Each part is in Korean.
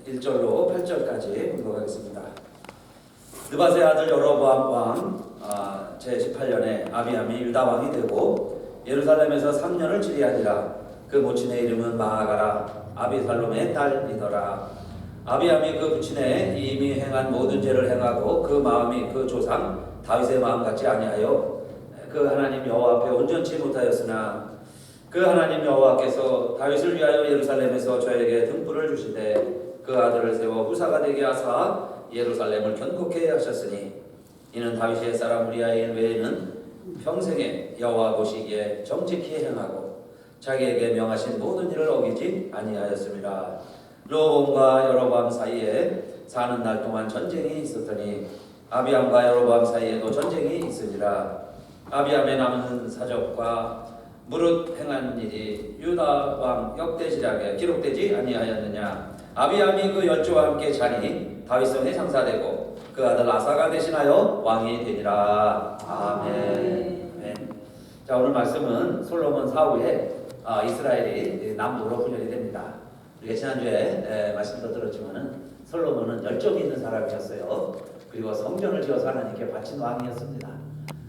1절로 8절까지 공독하겠습니다. 느밧의 아들 여로보암 왕 제18년에 아비암이 유다 왕이 되고 예루살렘에서 3년을 지리하니라. 그 모친의 이름은 마아가라 아비살롬의 딸이더라. 아비암이 그 부친의 이미 행한 모든 죄를 행하고 그 마음이 그 조상 다윗의 마음 같지 아니하여 그 하나님 여호와 앞에 온전치 못하였으나 그 하나님 여호와께서 다윗을 위하여 예루살렘에서 저에게 등불을 주시되 그 아들을 세워 후사가 되게 하사 예루살렘을 견고케 하셨으니 이는 다윗의 사람 우리아의 외에는 평생에 여호와 보시기에 정직히 행하고 자기에게 명하신 모든 일을 어기지 아니하였습니다. 르호보암과 여로보암 사이에 사는 날 동안 전쟁이 있었더니 아비암과 여로보암 사이에도 전쟁이 있으니라. 아비암의 남은 사적과 무릇 행한 일이 유다 왕 역대지략에 기록되지 아니하였느냐. 아비암이 그 열조와 함께 자니 다윗성에 장사되고 그 아들 아사가 대신하여 왕이 되니라. 아멘. 아멘. 자, 오늘 말씀은 솔로몬 사후에 이스라엘이 남부로 분열이 됩니다. 우리가 지난주에 말씀도 들었지만은 솔로몬은 열정이 있는 사람이었어요. 그리고 성전을 지어서 하나님께 바친 왕이었습니다.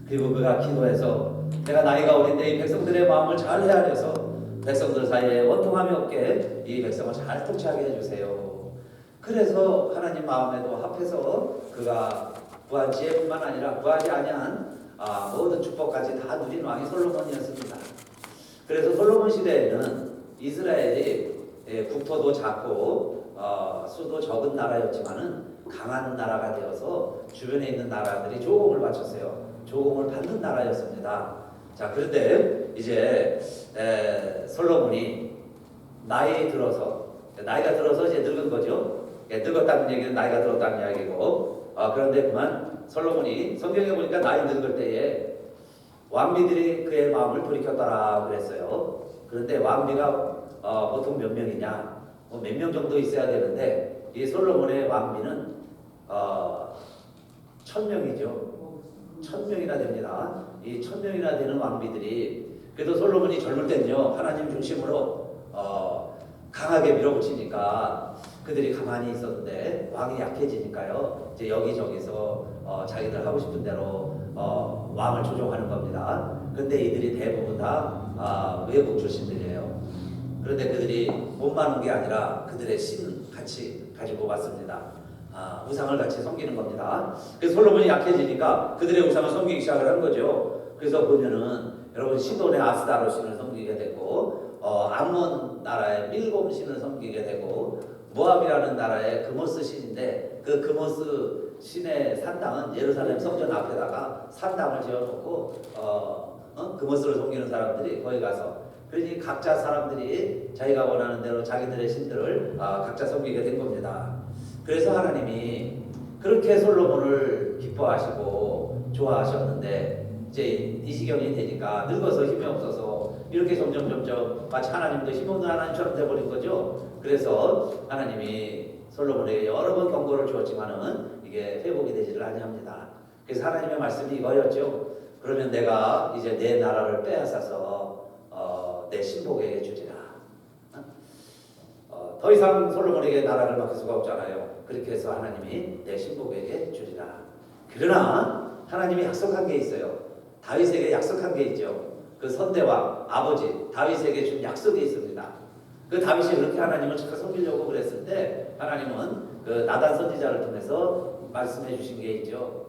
그리고 그가 기도해서 내가 나이가 어린데 이 백성들의 마음을 잘 헤아려서 백성들 사이에 원통함이 없게 이 백성을 잘 통치하게 해주세요. 그래서 하나님 마음에도 합해서 그가 구한 지혜뿐만 아니라 구하지 아니한 모든 축복까지 다 누린 왕이 솔로몬이었습니다. 그래서 솔로몬 시대에는 이스라엘이 국토도 작고 수도 적은 나라였지만은 강한 나라가 되어서 주변에 있는 나라들이 조공을 바쳤어요. 조공을 받는 나라였습니다. 자, 그런데 이제 솔로몬이 나이가 들어서 이제 늙은 거죠. 늙었다는 얘기는 나이가 들었다는 이야기고, 그런데 그만 솔로몬이 성경에 보니까 나이 늙을 때에 왕비들이 그의 마음을 돌이켰더라 그랬어요. 그런데 왕비가 보통 몇 명이냐? 몇 명 정도 있어야 되는데 이 솔로몬의 왕비는 1000명이죠. 1000명이나 됩니다. 이 1000명이나 되는 왕비들이 그래도 솔로몬이 젊을 때는요 하나님 중심으로 강하게 밀어붙이니까 그들이 가만히 있었는데 왕이 약해지니까요 이제 여기저기서 자기들 하고 싶은 대로 왕을 조종하는 겁니다. 그런데 이들이 대부분 다 외국 출신들이에요. 그런데 그들이 못 마는 게 아니라 그들의 신 같이 가지고 왔습니다. 우상을 같이 섬기는 겁니다. 그래서 솔로몬이 약해지니까 그들의 우상을 섬기기 시작을 한 거죠. 그래서 보면은 여러분 시돈의 아스다로 신을 섬기게 되고 암몬 나라의 밀곰 신을 섬기게 되고 모압이라는 나라의 그모스 신인데 그 그모스 신의 산당은 예루살렘 성전 앞에다가 산당을 지어놓고 그모스를 섬기는 사람들이 거기 가서 그러니 각자 사람들이 자기가 원하는 대로 자기들의 신들을 각자 섬기게 된 겁니다. 그래서 하나님이 그렇게 솔로몬을 기뻐하시고 좋아하셨는데 이제 이 지경이 되니까 늙어서 힘이 없어서 이렇게 점점 마치 하나님도 힘없는 하나님처럼 돼버린 거죠. 그래서 하나님이 솔로몬에게 여러 번 경고를 주었지만은 이게 회복이 되지를 아니합니다. 그래서 하나님의 말씀이 이거였죠. 그러면 내가 이제 내 나라를 빼앗아서 내 신복에게 주리라. 더 이상 솔로몬에게 나라를 맡길 수가 없잖아요. 그렇게 해서 하나님이 내 신복에게 주리라. 그러나 하나님이 약속한 게 있어요. 다윗에게 약속한 게 있죠. 그 선대왕 아버지 다윗에게 준 약속이 있습니다. 그 다윗이 그렇게 하나님을 잘 섬기려고 그랬을 때 하나님은 그 나단 선지자를 통해서 말씀해 주신 게 있죠.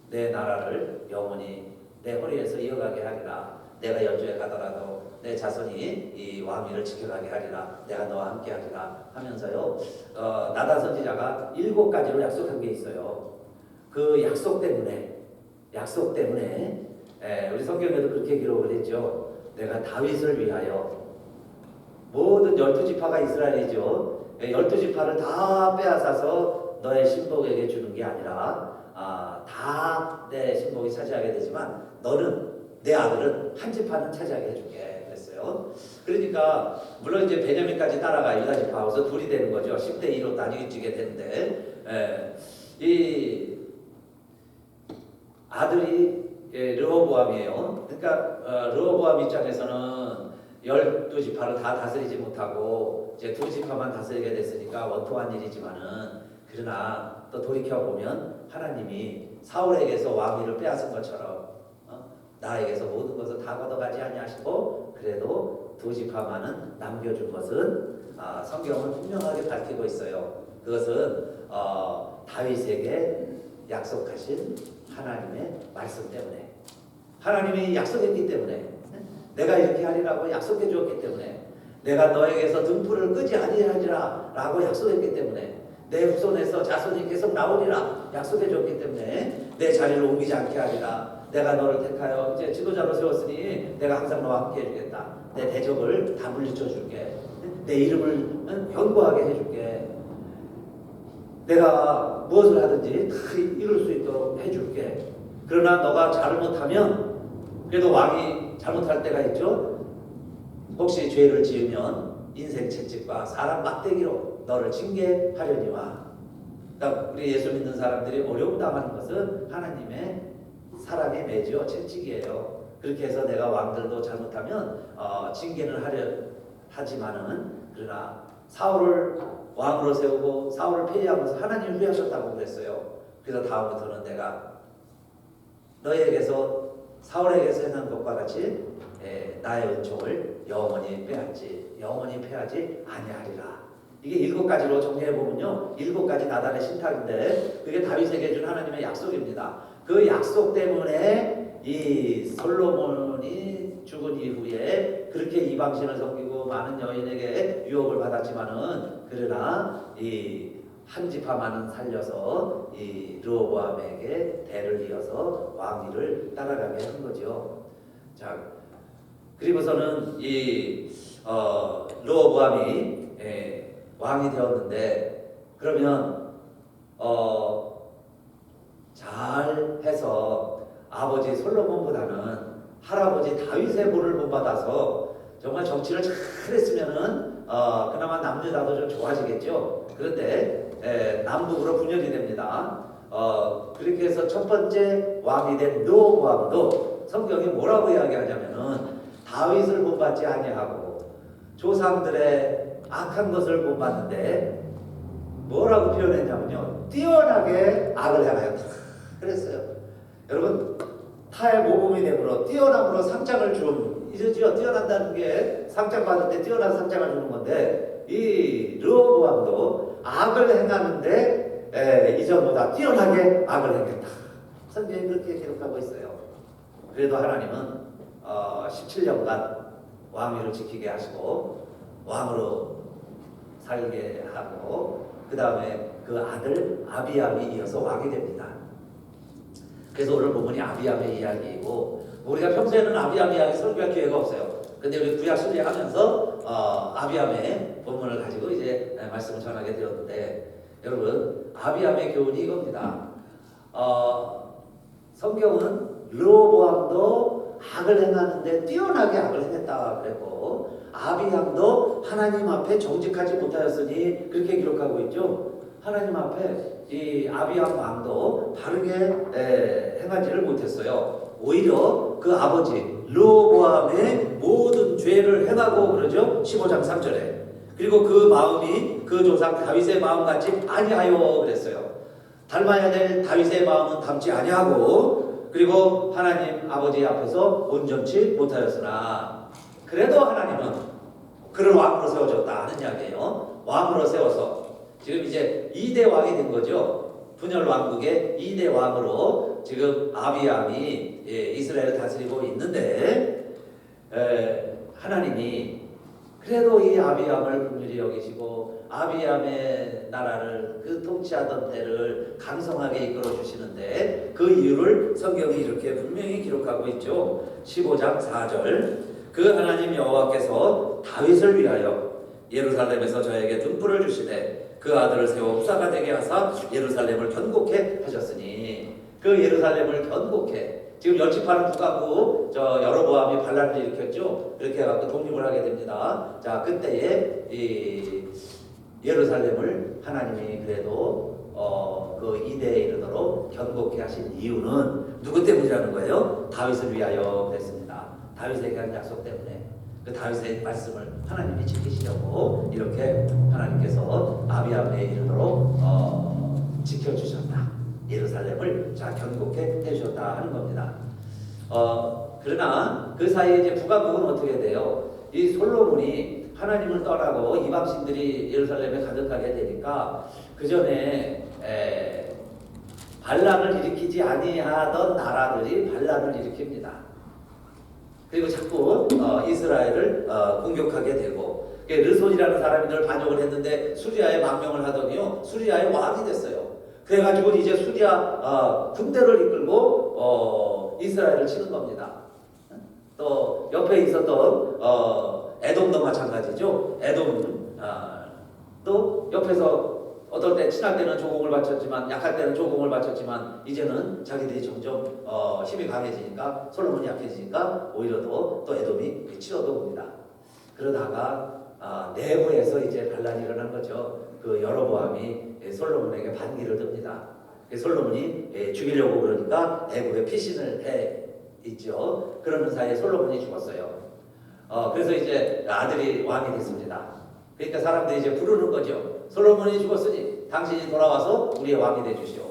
내 나라를 영원히 내 허리에서 이어가게 하리라. 내가 연주에 가더라도 내 자손이 이 왕위를 지켜가게 하리라. 내가 너와 함께 하리라 하면서요. 나단 선지자가 7가지로 약속한 게 있어요. 그 약속 때문에 우리 성경에도 그렇게 기록을 했죠. 내가 다윗을 위하여 모든 12지파가 이스라엘이죠. 12지파를 다 빼앗아서 너의 신복에게 주는 게 아니라 다 내 신복이 차지하게 되지만 너는 내 아들은 한 지파는 차지하게 해줄게 그랬어요. 그러니까 물론 이제 베냐민까지 따라가 유다 지파하고서 둘이 되는 거죠. 10대 2로 나뉘어지게 되는데 이 아들이 르호보암이에요. 그러니까 르호보암 입장에서는 12지파를 다 다스리지 못하고 이제 2지파만 다스리게 됐으니까 원통한 일이지만은, 그러나 또 돌이켜보면 하나님이 사울에게서 왕위를 빼앗은 것처럼 나에게서 모든 것을 다 걷어가지 아니하시고 그래도 2지파만은 남겨준 것은 성경은 분명하게 밝히고 있어요. 그것은 다윗에게 약속하신 하나님의 말씀 때문에, 하나님이 약속했기 때문에, 내가 이렇게 하리라고 약속해 주었기 때문에, 내가 너에게서 등불을 끄지 아니하리라 라고 약속했기 때문에, 내 후손에서 자손이 계속 나오리라 약속해 줬기 때문에, 내 자리를 옮기지 않게 하리라, 내가 너를 택하여 이제 지도자로 세웠으니 내가 항상 너와 함께 해주겠다, 내 대적을 다 물리쳐 줄게, 내 이름을 견고하게 해줄게, 내가 무엇을 하든지 다 이룰 수 있도록 해줄게. 그러나 너가 잘못하면, 그래도 왕이 잘못할 때가 있죠. 혹시 죄를 지으면 인생 채찍과 사람 막대기로 너를 징계하려니와. 그러니까 우리 예수 믿는 사람들이 어려움 당하는 것은 하나님의 사람이 매죠, 채찍이에요. 그렇게 해서 내가 왕들도 잘못하면 징계는 하지만은, 그러나 사울을 왕으로 세우고 사울을 폐위하면서 하나님을 위하셨다고 그랬어요. 그래서 다음부터는 내가 너희에게서 사울에게서 행한 것과 같이 나의 은총을 영원히 패하지 아니하리라. 이게 7가지로 정리해보면요, 7가지 나단의 신탁인데, 그게 다윗에게 준 하나님의 약속입니다. 그 약속 때문에 이 솔로몬이 죽은 이후에 그렇게 이방신을 섬기고 많은 여인에게 유혹을 받았지만은, 그러나 이 한 지파만은 살려서 이 르호보암에게 대를 이어서 왕위를 따라가게 한 거죠. 자, 그리고서는 이 르호보암이 왕이 되었는데, 그러면 잘 해서 아버지 솔로몬보다는 할아버지 다윗의 보를 본받아서 정말 정치를 잘 했으면은 그나마 남유다도 좀 좋아지겠죠. 그런데 남북으로 분열이 됩니다. 그렇게 해서 첫 번째 왕이 된 르호보암도 성경이 뭐라고 이야기하냐면은, 다윗을 본받지 아니하고 조상들의 악한 것을 본받는데 뭐라고 표현했냐면요, 뛰어나게 악을 행하였다 그랬어요. 여러분, 타의 모범이 되므로 뛰어남으로 상장을 준, 이러지요. 뛰어난다는 게 상장 받을 때 뛰어난 상장을 주는 건데, 이 르호보암도 악을 행하는데 이전보다 뛰어나게 악을 행했다. 성경이 그렇게 기록하고 있어요. 그래도 하나님은 17년간 왕위를 지키게 하시고 왕으로 살게 하고, 그 다음에 그 아들 아비암이 이어서 왕이 됩니다. 그래서 오늘 본문이 아비암의 이야기이고, 우리가 평소에는 아비암 이야기 설교할 기회가 없어요. 근데 우리 구약 순례하면서 아비암의 본문을 가지고 이제 말씀을 전하게 되었는데, 여러분, 아비암의 교훈이 이겁니다. 성경은 르호보암도 악을 행하는데 뛰어나게 악을 행했다 그랬고, 아비암도 하나님 앞에 정직하지 못하였으니 그렇게 기록하고 있죠. 하나님 앞에 이 아비암 왕도 바르게 행하지를 못했어요. 오히려 그 아버지 르호보암의 모든 죄를 행하고 그러죠. 15장 3절에. 그리고 그 마음이 그 조상 다윗의 마음같이 아니하여 그랬어요. 닮아야 될 다윗의 마음은 닮지 아니하고, 그리고 하나님 아버지 앞에서 온전치 못하였으나 그래도 하나님은 그를 왕으로 세워줬다 하는 이야기예요. 왕으로 세워서 지금 이제 2대 왕이 된 거죠. 분열 왕국의 2대 왕으로 지금 아비암이 이스라엘을 다스리고 있는데, 하나님이 그래도 이 아비암을 긍휼히 여기시고 아비암의 나라를 그 통치하던 때를 강성하게 이끌어 주시는데, 그 이유를 성경이 이렇게 분명히 기록하고 있죠. 15장 4절, 그 하나님 여호와께서 다윗을 위하여 예루살렘에서 저에게 등불을 주시되 그 아들을 세워 후사가 되게 하사 예루살렘을 견고케 하셨으니, 그 예루살렘을 견고케, 지금 열지파는 북하고 여로보암이 반란을 일으켰죠. 그렇게 해갖고 독립을 하게 됩니다. 자, 그때에 이 예루살렘을 하나님이 그래도 그 이대에 이르도록 견고케 하신 이유는 누구 때문이라는 거예요? 다윗을 위하여 그랬습니다. 다윗에게 한 약속 때문에. 그 다윗의 말씀을 하나님이 지키시려고 이렇게 하나님께서 아비암에 이르도록 지켜주셨다. 예루살렘을 자 견고케 해주셨다 하는 겁니다. 그러나 그 사이에 이제 북왕국은 어떻게 돼요? 이 솔로몬이 하나님을 떠나고 이방신들이 예루살렘에 가득하게 되니까 그 전에 반란을 일으키지 아니하던 나라들이 반란을 일으킵니다. 그리고 자꾸 이스라엘을 공격하게 되고, 르손이라는 사람이 늘 반역을 했는데 수리아에 망명을 하더니요 수리아의 왕이 됐어요. 그래가지고 이제 수리아 군대를 이끌고 이스라엘을 치는 겁니다. 또 옆에 있었던 에돔도 마찬가지죠. 에돔 또 옆에서 어떨 때 친할 때는 조공을 바쳤지만 약할 때는 조공을 바쳤지만 이제는 자기들이 점점 힘이 강해지니까 솔로몬이 약해지니까 오히려 또 에돔이 치러도 봅니다. 그러다가 내부에서 이제 반란이 일어난 거죠. 그 여로보암이 솔로몬에게 반기를 듭니다. 솔로몬이 죽이려고 그러니까 내부에 피신을 해 있죠. 그러는 사이에 솔로몬이 죽었어요. 그래서 이제 아들이 왕이 됐습니다. 그러니까 사람들이 이제 부르는 거죠. 솔로몬이 죽었으니 당신이 돌아와서 우리의 왕이 되주시오.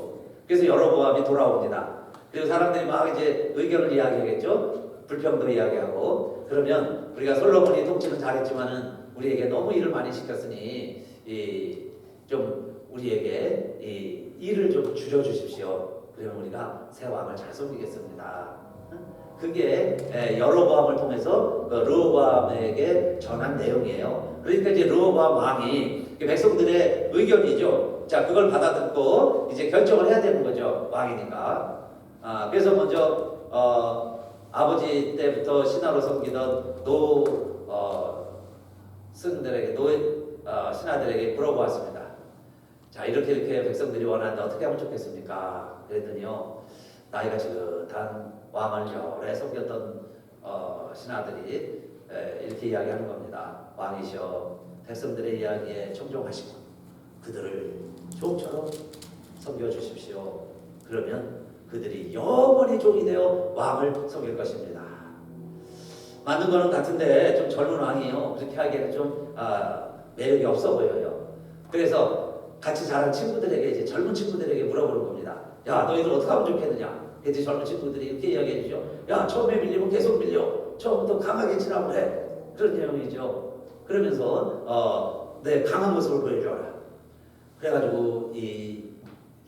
그래서 여로보암이 돌아옵니다. 그리고 사람들이 막 이제 의견을 이야기하겠죠. 불평도 이야기하고. 그러면 우리가 솔로몬이 통치는 잘했지만은 우리에게 너무 일을 많이 시켰으니 좀 우리에게 일을 좀 줄여주십시오. 그러면 우리가 새 왕을 잘 섬기겠습니다. 그게 여로보암을 통해서 르호보암에게 전한 내용이에요. 그러니까 이제 르호보암 왕이 백성들의 의견이죠. 자, 그걸 받아듣고 이제 결정을 해야 되는 거죠. 왕이니까. 그래서 먼저 아버지 때부터 신하로 섬기던 스들에게 신하들에게 물어보았습니다. 자, 이렇게 백성들이 원하는데 어떻게 하면 좋겠습니까? 그랬더니요, 나이가 지긋한 왕을 오래 섬겼던 신하들이 이렇게 이야기하는 겁니다. 왕이시여, 백성들의 이야기에 청종하시고 그들을 종처럼 섬겨주십시오. 그러면 그들이 영원히 종이 되어 왕을 섬길 것입니다. 맞는 거는 같은데 좀 젊은 왕이요, 그렇게 하기에는 좀 매력이 없어 보여요. 그래서 같이 자란 친구들에게, 이제 젊은 친구들에게 물어보는 겁니다. 야, 너희들 어떻게 하면 좋겠느냐? 이제 젊은 친구들이 이렇게 이야기해 주죠. 야, 처음에 밀리면 계속 밀려. 처음부터 강하게 치라고 해. 그런 내용이죠. 그러면서 내 강한 모습을 보여줘라. 그래가지고 이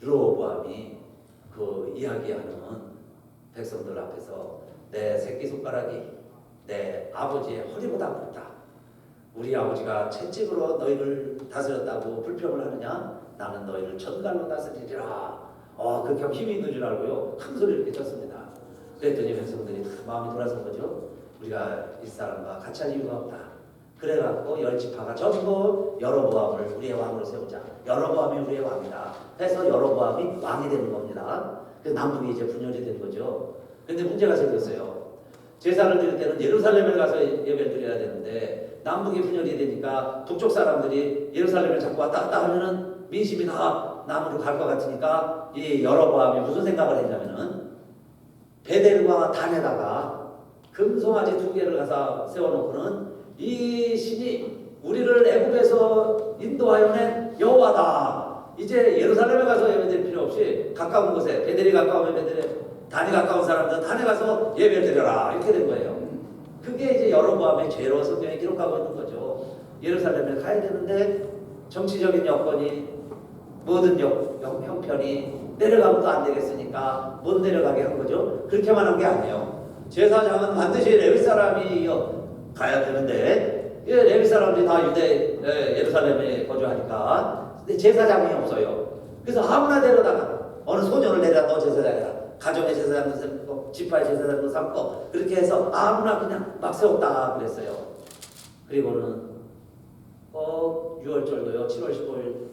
르호보암이 그 이야기하는 백성들 앞에서 내 새끼손가락이 내 아버지의 허리보다 굵다. 우리 아버지가 채찍으로 너희를 다스렸다고 불평을 하느냐? 나는 너희를 천갈로 다스리리라. 그렇게 하면 힘이 있는 줄 알고요, 큰 소리를 이렇게 쳤습니다. 그랬더니 백성들이 다 마음이 돌아선 거죠. 우리가 이 사람과 같이 할 이유가 없다. 그래갖고 열 지파가 전부 여로보암을 우리의 왕으로 세우자. 여로보암이 우리의 왕이다 해서 여로보암이 왕이 되는 겁니다. 그래서 남북이 이제 분열이 된 거죠. 근데 문제가 생겼어요. 제사를 드릴 때는 예루살렘을 가서 예배를 드려야 되는데 남북이 분열이 되니까 북쪽 사람들이 예루살렘을 자꾸 왔다 갔다 하면은 민심이 다 남으로 갈 것 같으니까 이 여로보암이 무슨 생각을 했냐면은 베델과 단에다가 금송아지 2개를 가서 세워놓고는 이 신이 우리를 애굽에서 인도하여 낸 여호와다. 이제 예루살렘에 가서 예배드릴 필요 없이 가까운 곳에, 베델이 가까우면 베델에, 단이 가까운 사람들은 단에 가서 예배를 드려라. 이렇게 된 거예요. 그게 이제 여로보암의 죄로 성경에 기록하고 있는 거죠. 예루살렘에 가야 되는데 정치적인 여건이, 모든 형편이 내려가면 또 안 되겠으니까 못 내려가게 한 거죠. 그렇게만 한 게 아니에요. 제사장은 반드시 레위 사람이 가야 되는데 레위 사람들이 다 예루살렘에 거주하니까 근데 제사장이 없어요. 그래서 아무나 데려다가 어느 소년을 내려다 너 제사장이라, 가정의 제사장도 삼고 지파의 제사장도 삼고 그렇게 해서 아무나 그냥 막 세웠다 그랬어요. 그리고는 6월절도요 7월 15일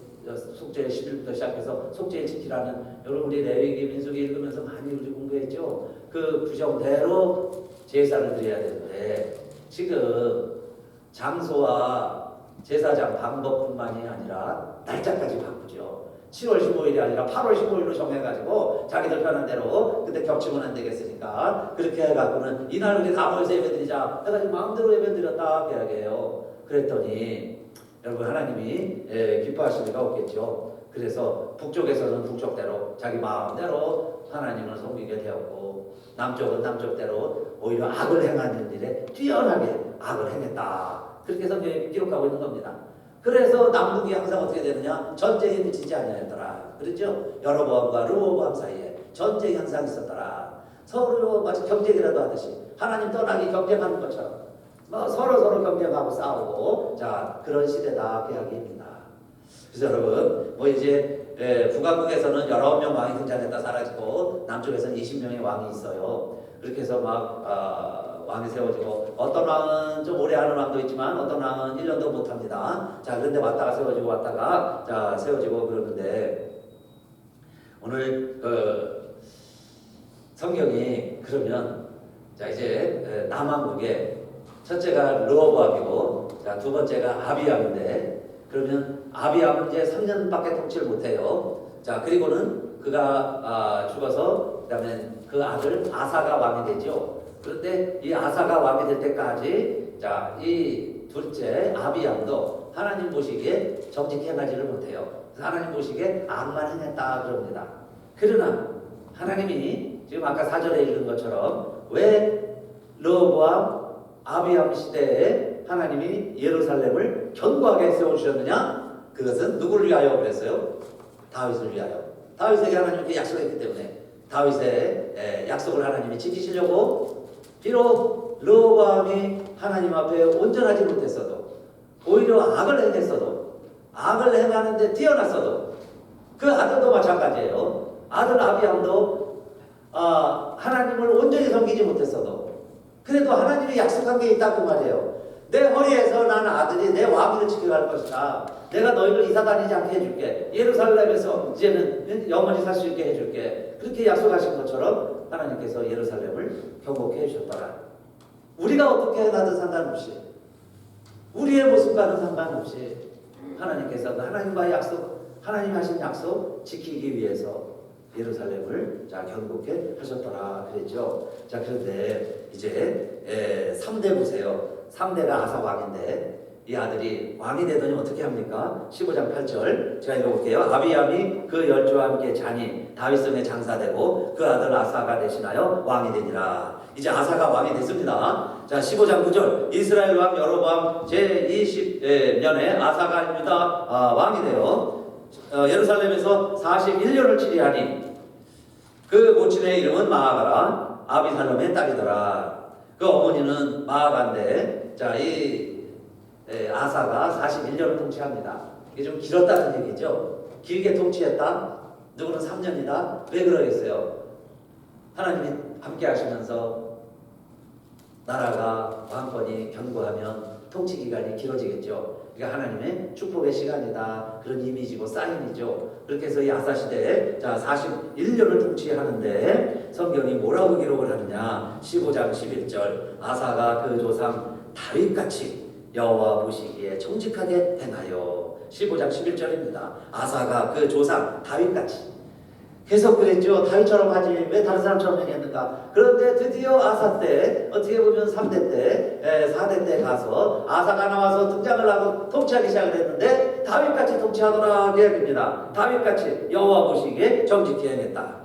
속죄 10일부터 시작해서 속죄일 지키라는, 여러분 우리 레위기 민수기 읽으면서 많이 우리 공부했죠. 그 규정대로 제사를 드려야 되는데 지금 장소와 제사장 방법뿐만이 아니라 날짜까지 바꾸죠. 7월 15일이 아니라 8월 15일로 정해가지고 자기들 편한 대로 근데 겹치면 안 되겠으니까 그렇게 해갖고는 이날 우리 다 모여서 예배드리자 해가지고 마음대로 예배드렸다 이야기해요. 그랬더니 여러분 하나님이 기뻐하실 리가 없겠죠. 그래서 북쪽에서는 북쪽대로 자기 마음대로 하나님을 섬기게 되었고 남쪽은 남쪽대로 오히려 악을 행하는 일에 뛰어나게 악을 행했다. 그렇게 성경이 기록하고 있는 겁니다. 그래서 남북이 항상 어떻게 되느냐? 전쟁이 그치지 아니하였더라. 그렇죠? 여로보암과 르호보암 사이에 전쟁이 항상 있었더라. 서로 마치 경쟁이라도 하듯이 하나님 떠나기 경쟁하는 것처럼 서로 경쟁하고 싸우고 자 그런 시대다 그 이야기입니다. 그래서 여러분 이제 북왕국에서는 19명 왕이 등장했다 사라지고 남쪽에서는 20명의 왕이 있어요. 그렇게 해서 왕이 세워지고 어떤 왕은 좀 오래 하는 왕도 있지만 어떤 왕은 1년도 못합니다. 자 그런데 왔다가 세워지고 왔다가 자 세워지고 그러는데 오늘 성경이 그러면 자 이제 남왕국에 첫째가 르호보암이고 자 두 번째가 아비암인데 그러면 아비암은 이제 3년밖에 통치를 못해요. 자 그리고는 그가 죽어서 그다음에 그 아들 아사가 왕이 되죠. 그런데 이 아사가 왕이 될 때까지 자 이 둘째 아비암도 하나님 보시기에 정직히 행하지를 못해요. 하나님 보시기에 악만 행했다 그럽니다. 그러나 하나님이 지금 아까 4절에 읽은 것처럼 왜 르호보암 아비암 시대에 하나님이 예루살렘을 견고하게 세워주셨느냐? 그것은 누구를 위하여 그랬어요? 다윗을 위하여. 다윗에게 하나님께 약속했기 때문에 다윗의 약속을 하나님이 지키시려고 비록 르호보암이 하나님 앞에 온전하지 못했어도 오히려 악을 행했어도 악을 행하는데 뛰어났어도 그 아들도 마찬가지예요. 아들 아비암도 하나님을 온전히 섬기지 못했어도 그래도 하나님이 약속한 게 있다고 말이에요. 내 허리에서 나는 아들이 내 왕위를 지켜갈 것이다. 내가 너희를 이사 다니지 않게 해줄게. 예루살렘에서 이제는 영원히 살 수 있게 해줄게. 그렇게 약속하신 것처럼 하나님께서 예루살렘을 경고케 해주셨더라. 우리가 어떻게 해나도 상관없이 우리의 모습과는 상관없이 하나님께서 하나님과의 약속, 하나님 하신 약속 지키기 위해서 예루살렘을 자 견고케 하셨더라 그랬죠. 자 그런데 이제 3대 보세요. 3대가 아사 왕인데 이 아들이 왕이 되더니 어떻게 합니까? 15장 8절 제가 읽어볼게요. 아비암이 그 열조와 함께 자니 다윗성에 장사되고 그 아들 아사가 대신하여 왕이 되니라. 이제 아사가 왕이 됐습니다. 자 15장 9절 이스라엘 왕 여로보암 제20년에 아사가 유다 왕이 되어 예루살렘에서 41년을 치리하니 그 모친의 이름은 마아가라 아비살롬의 딸이더라. 그 어머니는 마아가인데 자 이 아사가 41년을 통치합니다. 이게 좀 길었다는 얘기죠. 길게 통치했다. 누구는 3년이다. 왜 그러겠어요? 하나님이 함께 하시면서 나라가 왕권이 견고하면 통치 기간이 길어지겠죠. 그러니까 하나님의 축복의 시간이다. 그런 이미지고 사인이죠. 그렇게 해서 이 아사 시대에 자 41년을 통치하는데 성경이 뭐라고 기록을 하느냐? 15장 11절 아사가 그 조상 다윗같이 여호와 보시기에 정직하게 행하여 15장 11절입니다. 아사가 그 조상 다윗같이 계속 그랬죠. 다윗처럼 하지 왜 다른 사람처럼 행했는가. 그런데 드디어 아사 때 어떻게 보면 3대 때 4대 때 가서 아사가 나와서 등장을 하고 통치하기 시작을 했는데 다윗같이 통치하더라 계획입니다. 다윗같이 여호와 보시기에 정직히 행했다.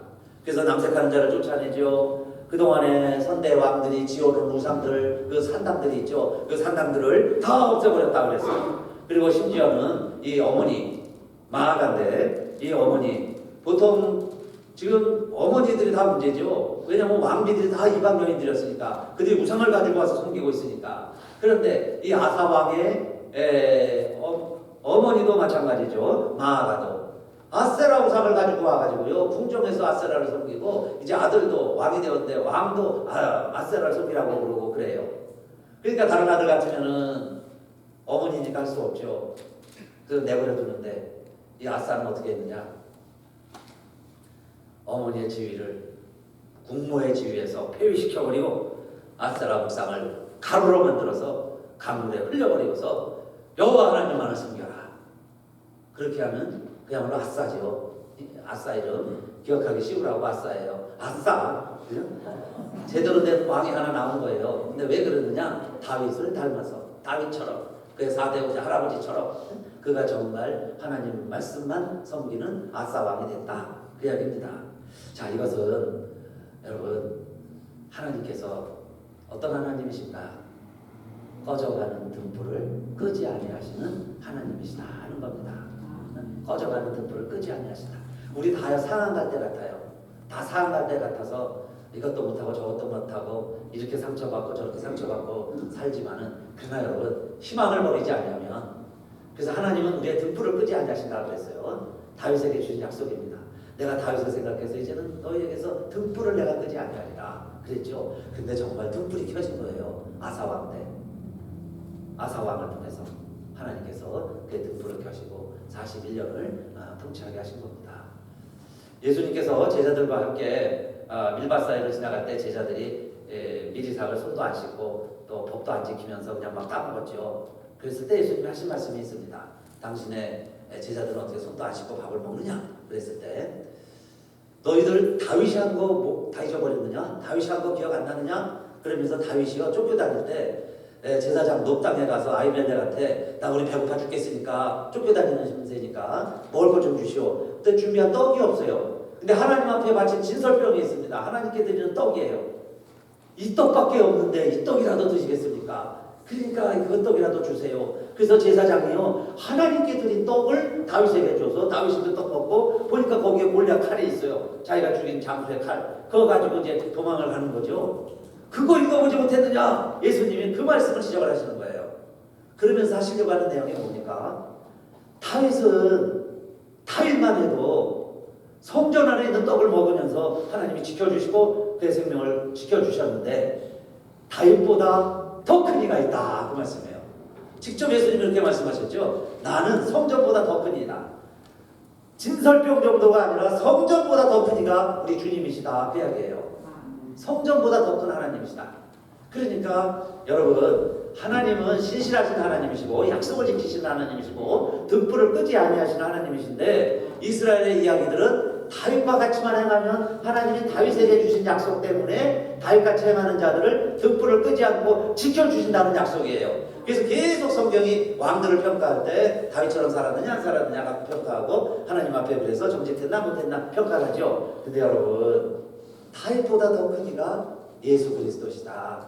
그래서 남색하는 자를 쫓아내죠. 그동안에 선대 왕들이 지어놓은 우상들 그 산당들이 있죠. 그 산당들을 다 없애버렸다고 그랬어요. 그리고 심지어는 이 어머니 마아가인데 이 어머니 보통 지금 어머니들이 다 문제죠. 왜냐하면 왕비들이 다 이방 여인들이었으니까 그들이 우상을 가지고 와서 섬기고 있으니까. 그런데 이 아사 왕의 어머니도 마찬가지죠. 마아가도 아세라 우상을 가지고 와가지고요 궁정에서 아세라를 섬기고 이제 아들도 왕이 되었는데 왕도 아세라를 섬기라고 그러고 그래요. 그러니까 다른 아들 같으면은 어머니니까 할 수 없죠. 그래서 내버려 두는데 이 아사는 어떻게 했느냐? 어머니의 지위를 국모의 지위에서 폐위시켜버리고 아세라 우상을 가루로 만들어서 강물에 흘려버리고서 여호와 하나님만을 섬겨라. 그렇게 하면 그야말로 아싸죠. 아싸 이름 기억하기 쉬우라고 아싸예요. 아싸. 그죠? 제대로 된 왕이 하나 나온 거예요. 근데 왜 그러느냐? 다윗을 닮아서 다윗처럼 그의 4대 오자 할아버지처럼 그가 정말 하나님 말씀만 섬기는 아싸 왕이 됐다. 그 이야기입니다. 자, 이것은 여러분 하나님께서 어떤 하나님이신가? 꺼져가는 등불을 끄지 아니하시는 하나님이시다 하는 겁니다. 꺼져가는 등불을 끄지 아니하시다. 우리 다 상한 갈 때 같아요. 다 상한 갈 때 같아서 이것도 못하고 저것도 못하고 이렇게 상처받고 저렇게 상처받고 살지만은 그러나 여러분 희망을 버리지 않으면 그래서 하나님은 우리의 등불을 끄지 아니하신다고 그랬어요. 다윗에게 주신 약속입니다. 내가 다윗을 생각해서 이제는 너희에게서 등불을 내가 끄지 아니하리라 그랬죠. 근데 정말 등불이 켜진 거예요. 아사왕 때 아사왕을 통해서 하나님께서 그 등불을 켜시고 41년을 통치하게 하신 겁니다. 예수님께서 제자들과 함께 밀밭 사이를 지나갈 때 제자들이 미리삭을 손도 안 씻고 또 법도 안 지키면서 그냥 막 까먹었죠. 그랬을 때 예수님이 하신 말씀이 있습니다. 당신의 제자들은 어떻게 손도 안 씻고 밥을 먹느냐? 그랬을 때 너희들 다윗이 한 거 다 잊어버렸느냐? 다윗이 한 거 기억 안 나느냐? 그러면서 다윗이요 쫓겨다닐 때 제사장 높당에 가서 아히멜렉한테 나 우리 배고파 죽겠으니까 쫓겨다니는 세니까 먹을 것 좀 주시오. 그때 준비한 떡이 없어요. 근데 하나님 앞에 바친 진설병이 있습니다. 하나님께 드리는 떡이에요. 이 떡밖에 없는데 이 떡이라도 드시겠습니까? 그러니까 그 떡이라도 주세요. 그래서 제사장이요 하나님께 드린 떡을 다윗에게 줘서 다윗이 그 떡 먹고 보니까 거기에 골리앗 칼이 있어요. 자기가 죽인 장수의 칼. 그거 가지고 이제 도망을 가는 거죠. 그거 읽어보지 못했느냐? 예수님이 그 말씀을 지적을 하시는 거예요. 그러면서 하시려고 하는 내용이 뭡니까? 다윗만 해도 성전 안에 있는 떡을 먹으면서 하나님이 지켜주시고 그의 생명을 지켜주셨는데 다윗보다 더 큰 이가 있다 그 말씀이에요. 직접 예수님이 그렇게 말씀하셨죠. 나는 성전보다 더 큰 이다. 진설병 정도가 아니라 성전보다 더 큰 이가 우리 주님이시다 그 이야기예요. 성전보다 더 큰 하나님이시다. 그러니까 여러분 하나님은 신실하신 하나님이시고 약속을 지키시는 하나님이시고 등불을 끄지 아니하시는 하나님이신데 이스라엘의 이야기들은 다윗과 같이만 행하면 하나님이 다윗에게 주신 약속 때문에 다윗같이 행하는 자들을 등불을 끄지 않고 지켜주신다는 약속이에요. 그래서 계속 성경이 왕들을 평가할 때 다윗처럼 살았느냐 안 살았느냐가 평가하고 하나님 앞에 그래서 정직했나 못했나 평가를 하죠. 근데 여러분 다윗보다 더 큰 이가 예수 그리스도시다.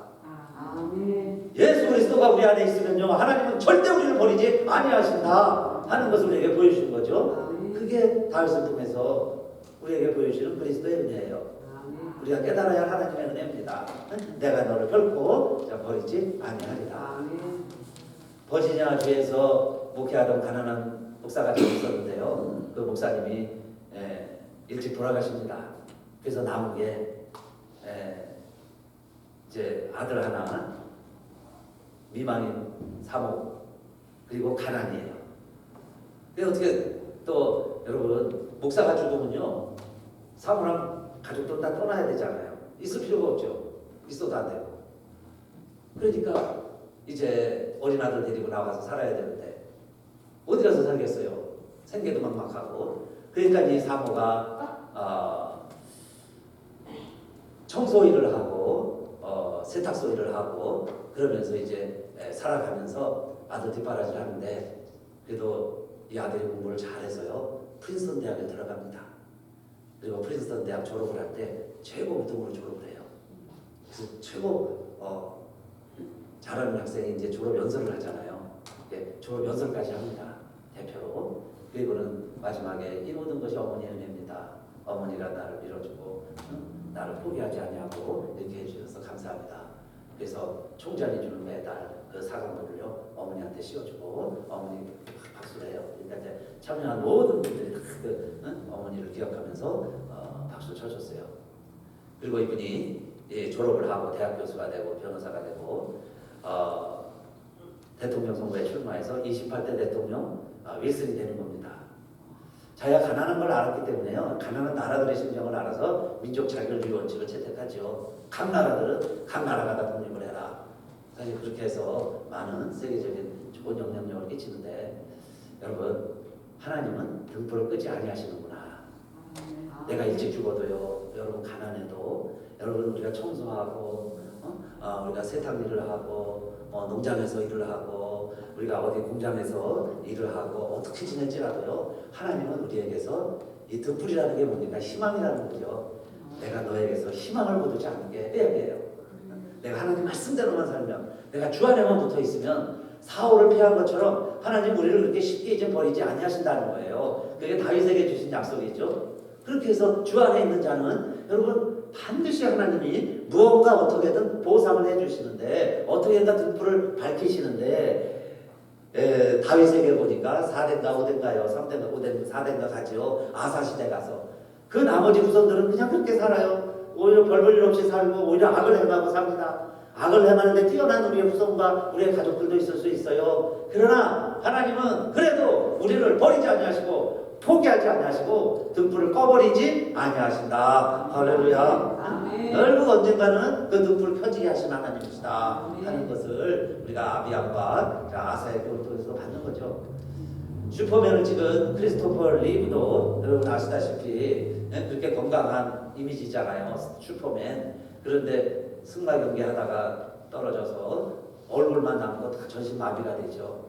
아멘. 예수 그리스도가 우리 안에 있으면요 하나님은 절대 우리를 버리지 아니하신다 하는 것을 우리에게 보여주신 거죠. 그게 다윗을 통해서 우리에게 보여주시는 그리스도의 은혜예요. 우리가 깨달아야 할 하나님의 은혜입니다. 내가 너를 결코 버리지 아니하리라. 버지니아 주에서 목회하던 가난한 목사가 있었는데요. 그 목사님이 일찍 돌아가십니다. 그래서 남은 게 이제 아들 하나, 미망인 사모, 그리고 가난이에요. 근데 어떻게 또 여러분 목사가 죽으면요 사모랑 가족들은 다 떠나야 되잖아요. 있을 필요가 없죠. 있어도 안 되고. 그러니까 이제 어린 아들 데리고 나가서 살아야 되는데 어디 가서 살겠어요? 생계도 막막하고. 그러니까 이 사모가 청소 일을 하고 세탁소 일을 하고 그러면서 이제 살아가면서 아들 뒷바라지를 하는데 그래도 이 아들이 공부를 잘해서요 프린스턴 대학에 들어갑니다. 그리고 프린스턴 대학 졸업을 할 때 최고 등으로 졸업을 해요. 그래서 최고 잘하는 학생이 이제 졸업 연설을 하잖아요. 졸업 연설까지 합니다. 대표로. 그리고는 마지막에 이 모든 것이 어머니의 은혜입니다. 어머니가 나를 밀어주고 나를 포기하지 아니하고 이렇게 해주셔서 감사합니다. 그래서 총장이 주는 메달 그 사과물을요 어머니한테 씌워주고 어머니 박수를 해요. 그러니까 이제 참여한 모든 분들이 다 어머니를 기억하면서 박수 쳐줬어요. 그리고 이분이 졸업을 하고 대학 교수가 되고 변호사가 되고 대통령 선거에 출마해서 28대 대통령 윌슨이 되는 겁니다. 자기가 가난한 걸 알았기 때문에요. 가난한 나라들의 심정을 알아서 민족 자결주의 원칙을 채택하죠. 각 나라들은 각 나라가 다 독립을 해라. 사실 그렇게 해서 많은 세계적인 좋은 영향력을 끼치는데 여러분 하나님은 등불을 끄지 아니하시는구나. 내가 일찍 죽어도요, 여러분 가난해도, 여러분 우리가 청소하고, 우리가 세탁 일을 하고, 농장에서 일을 하고, 우리가 어디 공장에서 일을 하고 어떻게 지낼지라도요, 하나님은 우리에게서 이 등불이라는 게 뭡니까? 희망이라는 거죠. 내가 너에게서 희망을 거두지 않게 해야 돼요. 내가 하나님 말씀대로만 살면, 내가 주 안에만 붙어 있으면 사울을 피한 것처럼 하나님 우리를 그렇게 쉽게 이제 버리지 아니하신다는 거예요. 그게 다윗에게 주신 약속이죠. 그렇게 해서 주 안에 있는 자는 여러분 반드시 하나님이 무언가 어떻게든 보상을 해주시는데, 어떻게든 등불을 밝히시는데, 다윗에게 보니까 4대인가 5대인가요? 3대인가 5대, 4대인가 가죠. 아사시대 가서 그 나머지 후손들은 그냥 그렇게 살아요. 오히려 별 볼 일 없이 살고 오히려 악을 행하고 삽니다. 악을 행하는데 뛰어난 우리의 후손과 우리의 가족들도 있을 수 있어요. 그러나 하나님은 그래도 우리를 버리지 아니하시고 포기하지 아니하시고 등불을 꺼버리지 아니하신다. 할렐루야. 결국 언젠가는 그 등불을 켜지게 하신 하나님이시다 하는 것을 우리가 아비암과 아사의 교훈을 통해서 받는 거죠. 슈퍼맨을 찍은 크리스토퍼 리브도 여러분 아시다시피 그렇게 건강한 이미지잖아요. 슈퍼맨. 그런데 승마 경기 하다가 떨어져서 얼굴만 남고 다 전신 마비가 되죠.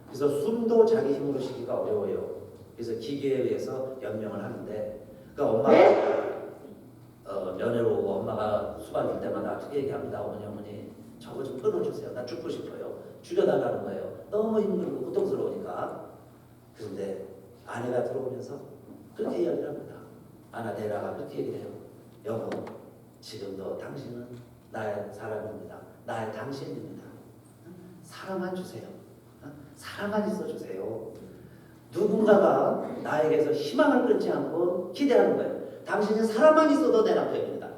그래서 숨도 자기 힘으로 쉬기가 어려워요. 그래서 기계에 의해서 연명을 하는데, 그러니까 엄마가 면회로 오고 엄마가 수박일 때마다 어떻게 얘기합니다. 어머니 저거 좀 끊어주세요. 나 죽고 싶어요. 죽여달라는 거예요. 너무 힘들고 고통스러우니까. 그런데 아내가 들어오면서 그렇게 이야기를 합니다. 아나데라가 그렇게 얘기를 해요. 여보, 지금도 당신은 나의 사람입니다. 나의 당신입니다. 사랑만 주세요. 사랑만 있어주세요. 누군가가 나에게서 희망을 끊지 않고 기대하는 거예요. 당신이 사람만 있어도 내 남편입니다.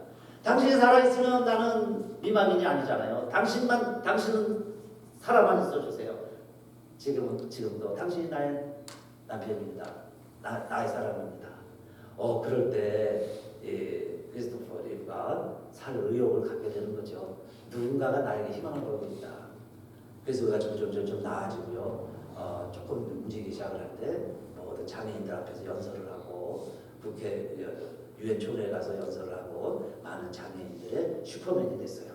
당신이 살아있으면 나는 미망인이 아니잖아요. 당신은 사람만 있어주세요. 지금도 당신이 나의 남편입니다. 나의 사람입니다. 그럴 때 크리스토퍼 리브가 살 의욕을 갖게 되는 거죠. 누군가가 나에게 희망을 걸고 있다. 그래서 우리가 점점 나아지고요. 조금 움직이기 시작을 할 때 어떤 장애인들 앞에서 연설을 하고, 국회 유엔 총회에 가서 연설을 하고, 많은 장애인들의 슈퍼맨이 됐어요.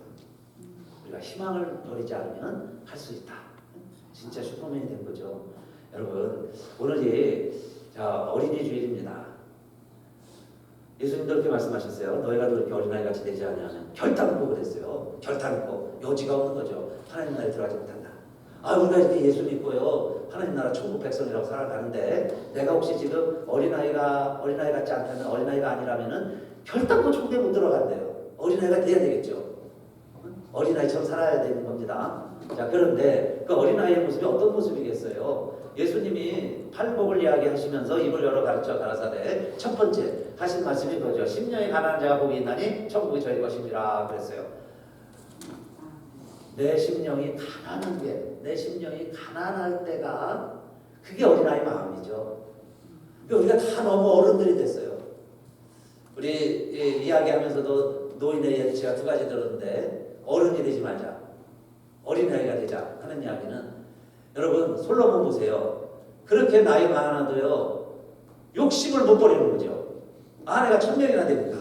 우리가 희망을 버리지 않으면 할 수 있다. 진짜 슈퍼맨이 된 거죠. 여러분, 오늘이 어린이 주일입니다. 예수님도 그렇게 말씀하셨어요. 너희가 그렇게 어린아이같이 되지 않으면 결단코 그랬어요. 결단코 여지가 없는 거죠. 하나님 나라에 들어가지 못한다. 우리가 이렇게 예수 믿고요, 하나님 나라 천국 백성이라고 살아가는데, 내가 혹시 지금 어린아이 같지 않다면, 어린아이가 아니라면은 결단코 천국에 못 들어간대요. 어린아이가 돼야 되겠죠. 어린아이처럼 살아야 되는 겁니다. 자, 그런데 그 어린아이의 모습이 어떤 모습이겠어요? 예수님이 팔복을 이야기하시면서 입을 열어 가르쳐 가라사대 첫 번째 하신 말씀이 뭐죠? 심령이 가난한 자가 복이 있나니 천국이 저희 것이니라 그랬어요. 내 심령이 가난할 때가 그게 어린아이 마음이죠. 우리가 다 너무 어른들이 됐어요. 우리 이야기하면서도 노인의 예치가 두 가지 들었는데, 어른이 되지 말자, 어린아이가 되자 하는 이야기는, 여러분 솔로몬 보세요. 그렇게 나이 많아도요 욕심을 못 버리는 거죠. 아내가 1000명이나 되니까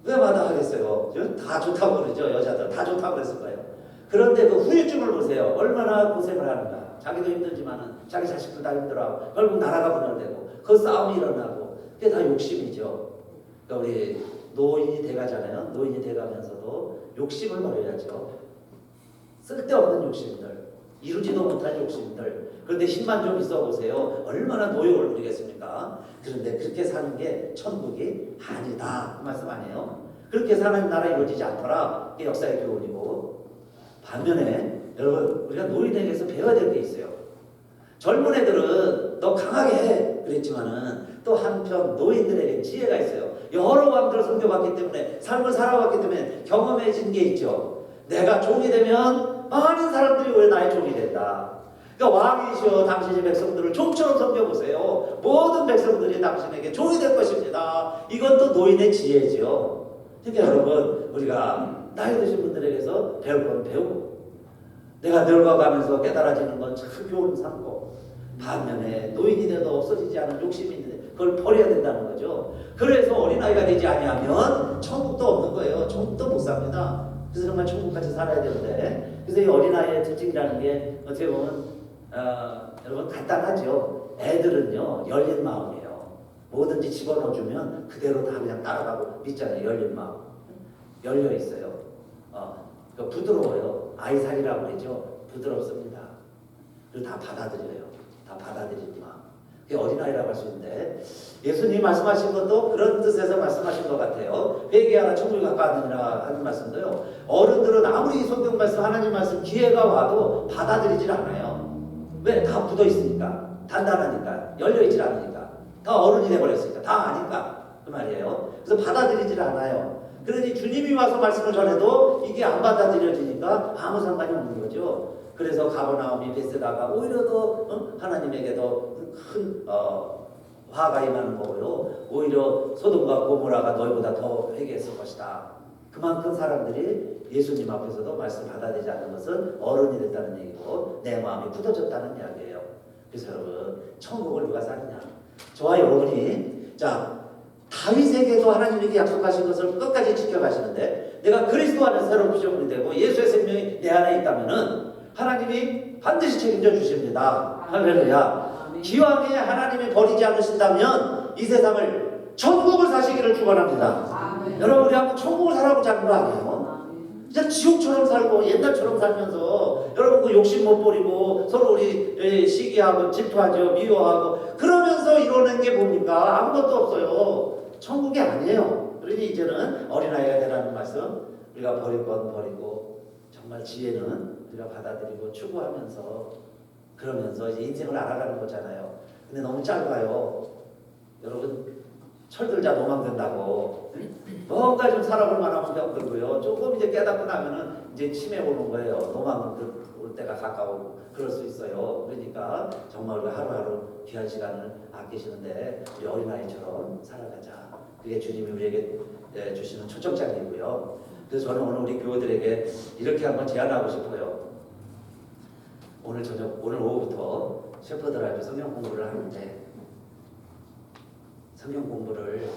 왜 마다하겠어요? 다 좋다고 그러죠. 여자들 다 좋다고 그랬을 거예요. 그런데 그 후유증을 보세요. 얼마나 고생을 하는가. 자기도 힘들지만은 자기 자식도 다 힘들어하고 결국 나라가 분열되고 그 싸움이 일어나고, 그게 다 욕심이죠. 그러니까 우리 노인이 돼가잖아요. 노인이 돼가면서도 욕심을 버려야죠. 쓸데없는 욕심들, 이루지도 못할 욕심들. 그런데 힘만 좀 있어 보세요. 얼마나 노욕을 부리겠습니까? 그런데 그렇게 사는 게 천국이 아니다, 그 말씀 아니에요? 그렇게 사는 나라 이루어지지 않더라. 그게 역사의 교훈이고, 반면에 여러분 우리가 노인에게서 배워야 될 게 있어요. 젊은 애들은 너 강하게 해 그랬지만은 또 한편 노인들에게 지혜가 있어요. 여러 왕들을 섬겨봤기 때문에, 삶을 살아봤기 때문에 경험해진 게 있죠. 내가 종이 되면 많은 사람들이 왜 나의 종이 된다. 그러니까 왕이시여 당신의 백성들을 종처럼 섬겨보세요. 모든 백성들이 당신에게 종이 될 것입니다. 이것도 노인의 지혜죠. 그러니까 여러분 우리가 나이 드신 분들에게서 배울 건 배우고, 내가 늙어가면서 깨달아지는 건 참 교훈 삼고, 반면에 노인이 돼도 없어지지 않은 욕심이 있는데 그걸 버려야 된다는 거죠. 그래서 어린아이가 되지 아니하면 천국도 없는 거예요. 천국도 못 삽니다. 그래서 정말 천국같이 살아야 되는데, 그래서 이 어린아이의 특징이라는 게 어떻게 보면 여러분 간단하죠. 애들은요 열린 마음이에요. 뭐든지 집어넣어주면 그대로 다 그냥 따라가고 믿잖아요. 열린 마음, 열려 있어요. 부드러워요. 아이살이라고 그러죠. 부드럽습니다. 그리고 다 받아들여요. 다 받아들이는 마음. 그게 어린아이라고 할 수 있는데, 예수님이 말씀하신 것도 그런 뜻에서 말씀하신 것 같아요. 회개하라 천국이 가까웠느니라 하는 말씀도요. 어른들은 아무리 성경 말씀, 하나님 말씀 기회가 와도 받아들이질 않아요. 왜? 다 묻어 있으니까. 단단하니까. 열려 있질 않으니까. 다 어른이 돼버렸으니까. 다 아니까. 그 말이에요. 그래서 받아들이질 않아요. 그러니 주님이 와서 말씀을 전해도 이게 안 받아들여지니까 아무 상관이 없는 거죠. 그래서 가버나움이 베세다가 오히려 더 하나님에게도 큰 화가 임하는 거고요. 오히려 소돔과 고모라가 너희보다 더 회개했을 것이다. 그만큼 사람들이 예수님 앞에서도 말씀 받아들이지 않는 것은 어른이 됐다는 얘기고 내 마음이 굳어졌다는 이야기예요. 그래서 여러분, 천국을 누가 사느냐? 저와 여러분이 다윗에게도 하나님께 약속하신 것을 끝까지 지켜가시는데, 내가 그리스도 안에 새로운 피조물이 되고 예수의 생명이 내 안에 있다면은 하나님이 반드시 책임져 주십니다. 할렐루야. 기왕에 하나님이 버리지 않으신다면 이 세상을 천국을 사시기를 축원합니다. 여러분, 우리 한번 천국을 살아보자 하는 거 아니에요? 진짜 지옥처럼 살고 옛날처럼 살면서 여러분 그 욕심 못 버리고 서로 우리 시기하고 질투하죠, 미워하고 그러면서 이루어낸 게 뭡니까? 아무것도 없어요. 천국이 아니에요. 그러니 이제는 어린아이가 되라는 말씀, 우리가 버릴 건 버리고 정말 지혜는 우리가 받아들이고 추구하면서 그러면서 이제 인생을 알아가는 거잖아요. 근데 너무 짧아요. 여러분, 철들자 노망된다고 뭔가 좀 살아볼 만하면 병들고요. 조금 이제 깨닫고 나면은 이제 치매 오는 거예요. 노망 올 때가 가까우고 그럴 수 있어요. 그러니까 정말 우리가 하루하루 귀한 시간을 아끼시는데 우리 어린아이처럼 살아가자. 그게 주님이 우리에게 주시는 초청장이고요. 그래서 저는 오늘 우리 교우들에게 이렇게 한번 제안하고 싶어요. 오늘 오후부터 셰퍼들하고 성경 공부를 하는데, 성경 공부를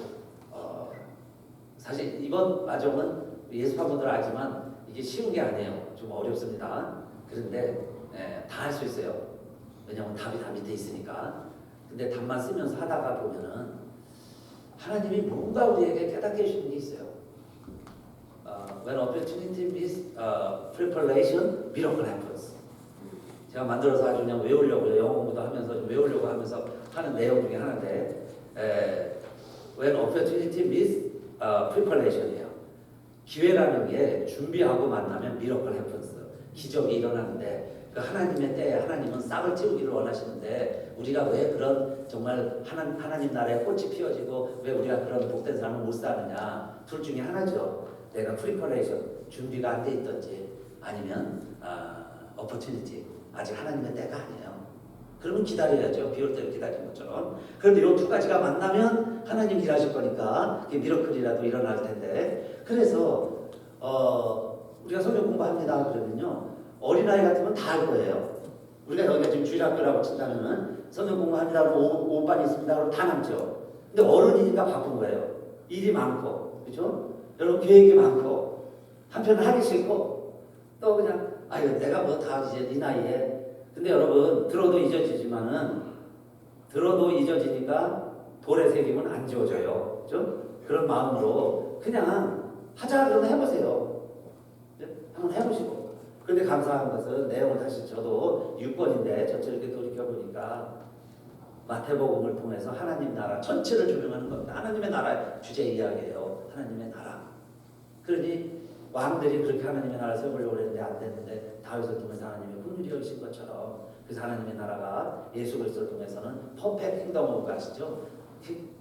사실 이번 과정은 예습한 분들 알지만 이게 쉬운 게 아니에요. 좀 어렵습니다. 그런데 다 할 수 있어요. 왜냐하면 답이 다 밑에 있으니까. 근데 답만 쓰면서 하다가 보면은 하나님이 뭔가 우리에게 깨닫게 해주는 게 있어요. When opportunity meets preparation, miracle happens. 제가 만들어서 아주 그냥 외우려고요. 영어 공부도 하면서 좀 외우려고 하면서 하는 내용 중에 하나인데, when opportunity meets preparation이에요. 기회라는 게 준비하고 만나면 miracle happens. 기적이 일어나는데, 그 하나님의 때에 하나님은 싹을 틔우기를 원하시는데, 우리가 왜 그런 정말 하나님 나라에 꽃이 피어지고 왜 우리가 그런 복된 삶을 못 사느냐? 둘 중에 하나죠. 내가 preparation, 준비가 안 돼 있든지, 아니면 opportunity, 아직 하나님의 때가 아니에요. 그러면 기다려야죠. 비올 때를 기다리는 것처럼. 그런데 이 두 가지가 만나면 하나님 일하실 거니까 이게 미러클이라도 일어날 텐데, 그래서 우리가 성경 공부합니다 그러면요, 어린아이 같으면 다 할 거예요. 우리가 여기가 지금 주일학교라고 친다면은 성경 공부합니다 그러면 5반 있습니다 그러면 다 남죠. 근데 어른이니까 바쁜 거예요. 일이 많고, 그죠? 여러분 계획이 많고, 한편은 하기 싫고, 또 그냥 아유 내가 뭐 다 이제 이 나이에. 근데 여러분, 들어도 잊어지니까 돌에 새기면 안 지워져요. 그죠? 그런 마음으로 그냥 하자 그러면 해보세요. 한번 해보시고. 그런데 감사한 것은 내용을 다시 저도 6권인데 전체 이렇게 돌이켜보니까 마태복음을 통해서 하나님 나라 전체를 조명하는 겁니다. 하나님의 나라 주제 이야기예요. 하나님의 나라. 그러니 왕들이 그렇게 하나님의 나라를 세우려고 했는데 안 됐는데 다윗을 통해서 하나님의 긍휼이 여기신 것처럼, 그래서 하나님의 나라가 예수 그리스도를 통해서는 퍼펙트 킹덤 오브 가시죠.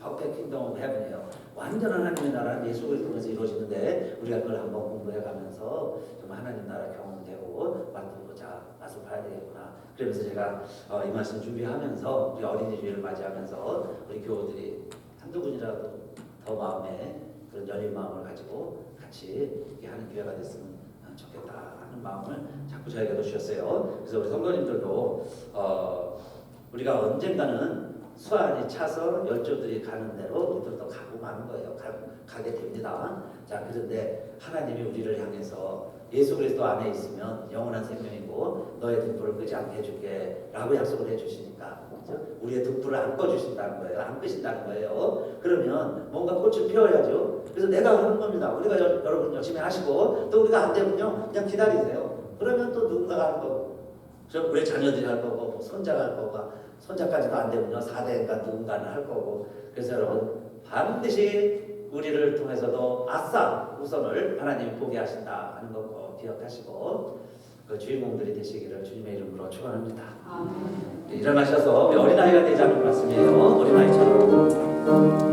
퍼펙트 킹덤 오브 헤븐이에요. 완전한 하나님의 나라는 예수 그리스도를 통해서 이루어지는데 우리가 그걸 한번 공부해가면서 좀 하나님 나라 경험되고 맛을 봐야 되겠구나. 그러면서 제가 이 말씀 준비하면서 우리 어린이 주일을 맞이하면서 우리 교우들이 한두 분이라도 더 마음에 그런 열린 마음을 가지고 같이 이렇게 하는 기회가 됐으면 좋겠다 하는 마음을 자꾸 저에게도 주셨어요. 그래서 우리 성도님들도 우리가 언젠가는 수완이 차서 열조들이 가는 대로 우리들도 가고 마는 거예요. 가게 됩니다. 자, 그런데 하나님이 우리를 향해서 예수 그리스도 안에 있으면 영원한 생명이고 너의 등불을 끄지 않게 해줄게 라고 약속을 해주시니까 그렇죠? 우리의 등불을 안 꺼주신다는 거예요. 안 끄신다는 거예요. 그러면 뭔가 꽃을 피워야죠. 그래서 내가 하는 겁니다. 우리가 여러분 열심히 하시고 또 우리가 안 되면요 그냥 기다리세요. 그러면 또 누군가가 할 거고 우리 자녀들이 할 거고 뭐 손자가 할 거고 손자까지도 안 되면요 4대가 누군가는 할 거고 그래서 여러분 반드시 우리를 통해서도 아싸 우선을 하나님이 보게 하신다 하는 거 꼭 기억하시고 그 주인공들이 되시기를 주님의 이름으로 축원합니다. 아멘. 일어나셔서 우리 어린아이가 되자는 말씀이에요. 어린아이처럼